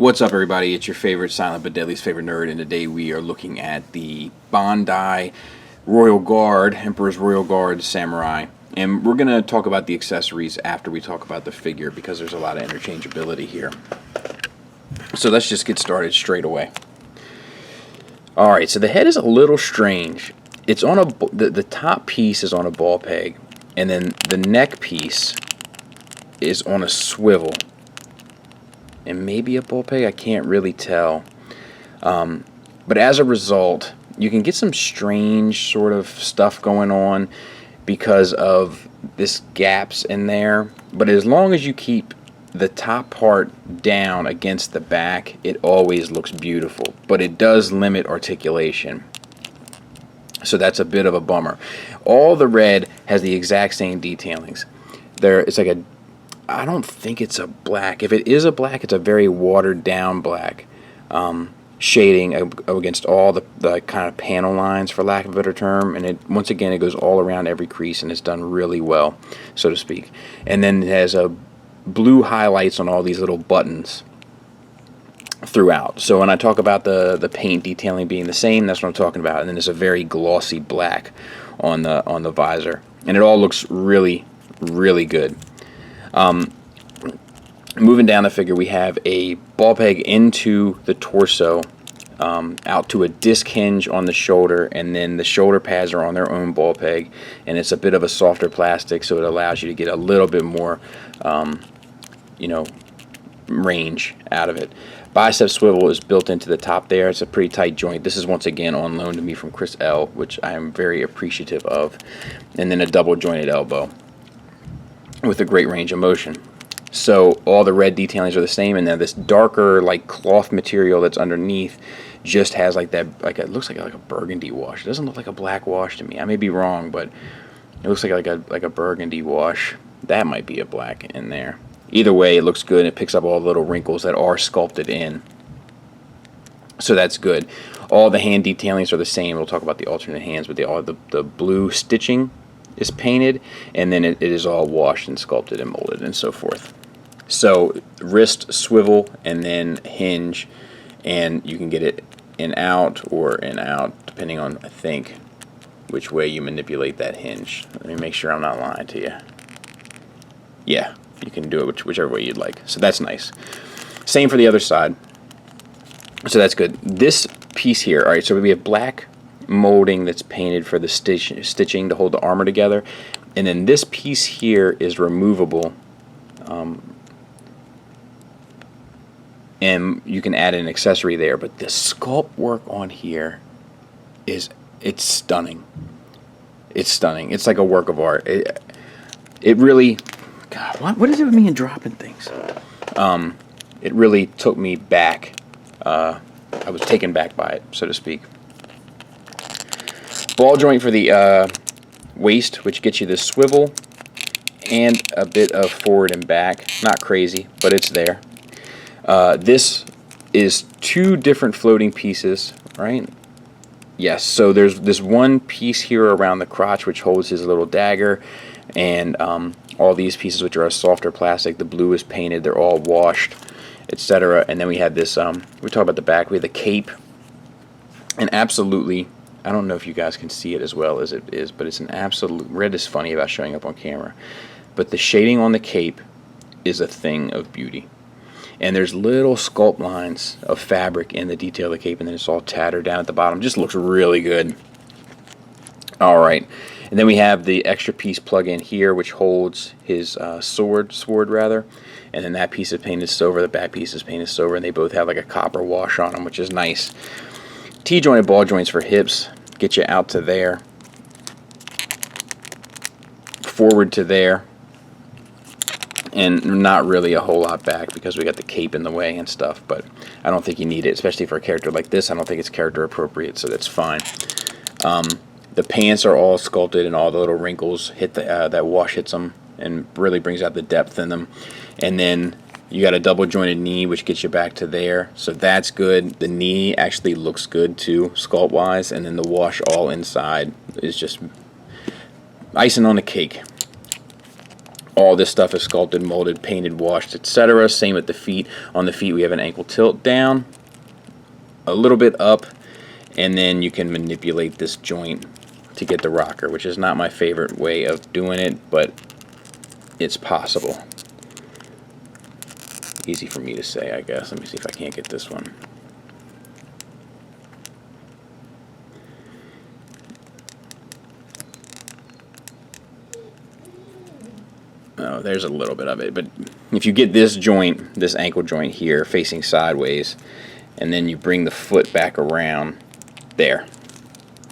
What's up, everybody? It's your favorite silent but deadly's favorite nerd, and today we are looking at the Bandai Royal Guard, Emperor's Royal Guard Samurai. And we're going to talk about the accessories after we talk about the figure because there's a lot of interchangeability here. So let's just get started straight away. Alright, so the head is a little strange. It's on the top piece is on a ball peg, and then the neck piece is on a swivel. And maybe a ball peg, I can't really tell. But as a result, you can get some strange sort of stuff going on because of this gaps in there. But as long as you keep the top part down against the back, it always looks beautiful. But it does limit articulation. So that's a bit of a bummer. All the red has the exact same detailings. It's like I don't think it's a black. If it is a black, it's a very watered down black. Shading against all the kind of panel lines, for lack of a better term. And once again, it goes all around every crease, and it's done really well, so to speak. And then it has blue highlights on all these little buttons throughout. So when I talk about the paint detailing being the same, that's what I'm talking about. And then there's a very glossy black on the visor. And it all looks really, really good. Moving down the figure, we have a ball peg into the torso, out to a disc hinge on the shoulder, and then the shoulder pads are on their own ball peg, and it's a bit of a softer plastic, so it allows you to get a little bit more, range out of it. Bicep swivel is built into the top there. It's a pretty tight joint. This is once again on loan to me from Chris L., which I am very appreciative of. And then a double jointed elbow with a great range of motion. So all the red detailings are the same, and then this darker like cloth material that's underneath just has like that, it looks like a burgundy wash. It doesn't look like a black wash to me. I may be wrong, but it looks like a burgundy wash. That might be a black in there. Either way, it looks good, and it picks up all the little wrinkles that are sculpted in. So that's good. All the hand detailings are the same. We'll talk about the alternate hands, but the blue stitching is painted, and then it is all washed and sculpted and molded and so forth. So wrist swivel and then hinge, and you can get it in out or in out depending on, I think, which way you manipulate that hinge. Let me make sure I'm not lying to you. Yeah, you can do it whichever way you'd like. So that's nice. Same for the other side. So that's good. This piece here, all right, so we have black molding that's painted for the stitching to hold the armor together, and then this piece here is removable, and you can add an accessory there. But the sculpt work on here it's stunning. It's stunning. It's like a work of art. It really, God, what is it with me and dropping things? It really took me back. I was taken back by it, so to speak. Ball joint for the waist, which gets you the swivel and a bit of forward and back. Not crazy, but it's there. This is two different floating pieces, right? Yes, so there's this one piece here around the crotch which holds his little dagger, and all these pieces which are a softer plastic. The blue is painted, they're all washed, etc. And then we have this, we talk about the back, we have the cape, and absolutely, I don't know if you guys can see it as well as it is, but it's an absolute, red is funny about showing up on camera, but the shading on the cape is a thing of beauty. And there's little sculpt lines of fabric in the detail of the cape, and then it's all tattered down at the bottom. Just looks really good. Alright, and then we have the extra piece plug in here, which holds his sword rather, and then that piece is painted silver, the back piece is painted silver, and they both have like a copper wash on them, which is nice. T-jointed ball joints for hips, get you out to there, forward to there, and not really a whole lot back because we got the cape in the way and stuff, but I don't think you need it, especially for a character like this. I don't think it's character appropriate, so that's fine. The pants are all sculpted, and all the little wrinkles hit that wash hits them and really brings out the depth in them. And then you got a double jointed knee, which gets you back to there, so that's good. The knee actually looks good too, sculpt wise, and then the wash all inside is just icing on the cake. All this stuff is sculpted, molded, painted, washed, etc. Same at the feet. On the feet we have an ankle tilt down, a little bit up, and then you can manipulate this joint to get the rocker, which is not my favorite way of doing it, but it's possible. Easy for me to say, I guess. Let me see if I can't get this one. Oh, there's a little bit of it, but if you get this joint, this ankle joint here, facing sideways, and then you bring the foot back around, there,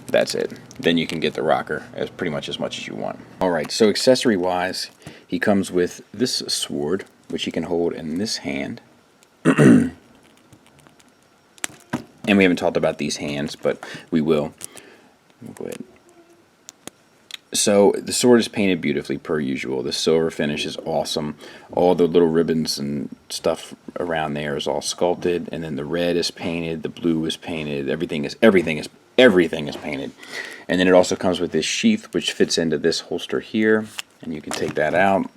that's it. Then you can get the rocker as pretty much as you want. Alright, so accessory-wise, he comes with this sword, which you can hold in this hand. And we haven't talked about these hands, but we will. Go ahead. So the sword is painted beautifully per usual. The silver finish is awesome. All the little ribbons and stuff around there is all sculpted, and then the red is painted, the blue is painted, everything is painted. And then it also comes with this sheath which fits into this holster here, and you can take that out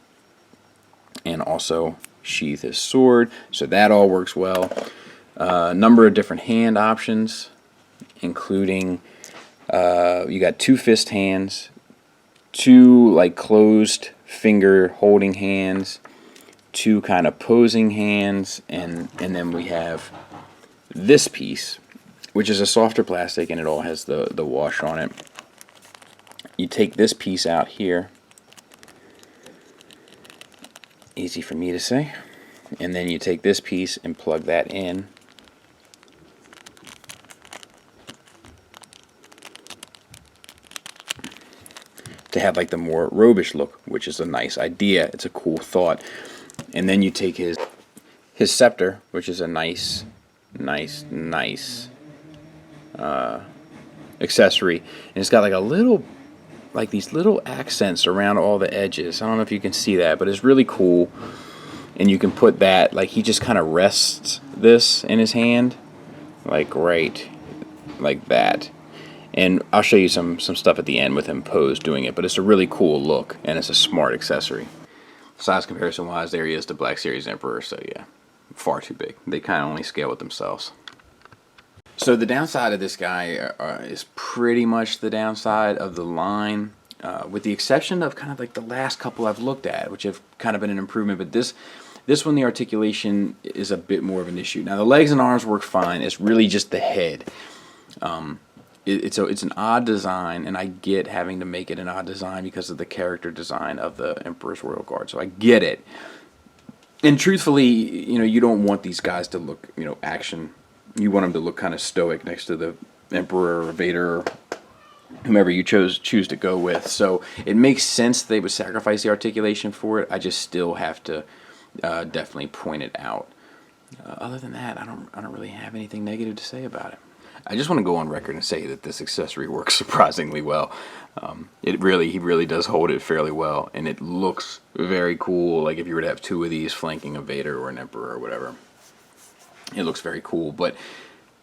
and also sheath his sword, so that all works well. Number of different hand options, including you got 2 fist hands, 2 like closed finger holding hands, 2 kind of posing hands, and then we have this piece, which is a softer plastic, and it all has the wash on it. You take this piece out here, easy for me to say, and then you take this piece and plug that in. To have like the more robish look, which is a nice idea. It's a cool thought. And then you take his scepter, which is a nice accessory, and it's got like a little, like these little accents around all the edges. I don't know if you can see that, but it's really cool. And you can put that, like he just kind of rests this in his hand, like right, like that. And I'll show you some stuff at the end with him posed doing it, but it's a really cool look, and it's a smart accessory. Size comparison wise, there he is, the Black Series Emperor, so yeah, far too big. They kind of only scale with themselves. So the downside of this guy is pretty much the downside of the line, with the exception of kind of like the last couple I've looked at, which have kind of been an improvement, but this one, the articulation is a bit more of an issue. Now the legs and arms work fine, it's really just the head. It's an odd design, and I get having to make it an odd design because of the character design of the Emperor's Royal Guard, so I get it. And truthfully, you know, you don't want these guys to look, you know, action. You want them to look kind of stoic next to the Emperor or Vader, or whomever you choose to go with. So it makes sense they would sacrifice the articulation for it. I just still have to definitely point it out. Other than that, I don't really have anything negative to say about it. I just want to go on record and say that this accessory works surprisingly well. He really does hold it fairly well, and it looks very cool. Like if you were to have 2 of these flanking a Vader or an Emperor or whatever, it looks very cool. But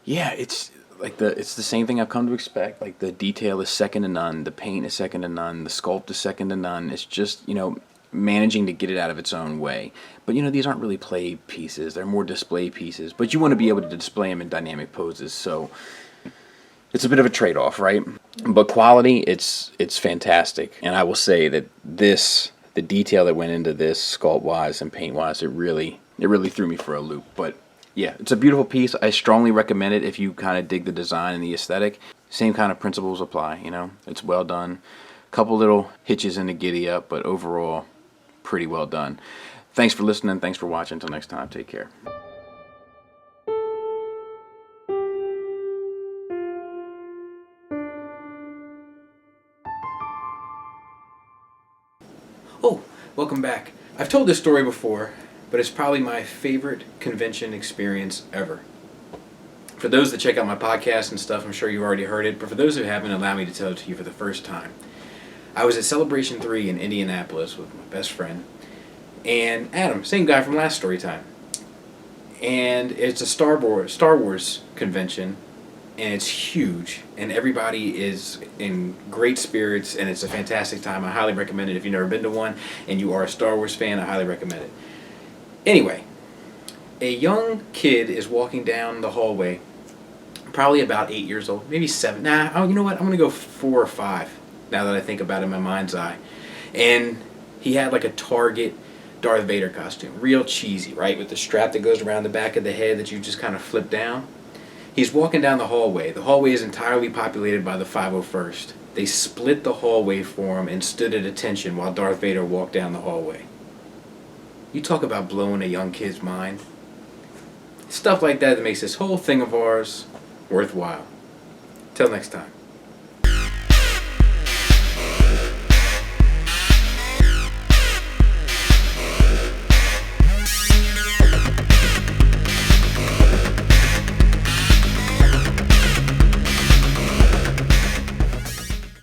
yeah, it's the same thing I've come to expect. Like the detail is second to none, the paint is second to none, the sculpt is second to none. It's just, you know, managing to get it out of its own way. But you know, these aren't really play pieces, they're more display pieces, but you want to be able to display them in dynamic poses, so it's a bit of a trade-off, right? But quality, it's fantastic. And I will say that the detail that went into this sculpt wise and paint wise, it really threw me for a loop. But yeah, it's a beautiful piece. I strongly recommend it if you kind of dig the design and the aesthetic. Same kind of principles apply, you know, it's well done. Couple little hitches in the giddy up, but overall pretty well done. Thanks for listening. Thanks for watching. Until next time, take care. Oh, welcome back. I've told this story before, but it's probably my favorite convention experience ever. For those that check out my podcast and stuff, I'm sure you've already heard it, but for those who haven't, allow me to tell it to you for the first time. I was at Celebration 3 in Indianapolis with my best friend, and Adam, same guy from last story time. And it's a Star Wars convention, and it's huge, and everybody is in great spirits, and it's a fantastic time. I highly recommend it. If you've never been to one and you are a Star Wars fan, I highly recommend it. Anyway, a young kid is walking down the hallway, probably about 8 years old, maybe 7. Nah, oh, you know what? I'm going to go 4 or 5 now that I think about it in my mind's eye. And he had like a Target Darth Vader costume. Real cheesy, right? With the strap that goes around the back of the head that you just kind of flip down. He's walking down the hallway. The hallway is entirely populated by the 501st. They split the hallway for him and stood at attention while Darth Vader walked down the hallway. You talk about blowing a young kid's mind. Stuff like that makes this whole thing of ours worthwhile. Till next time.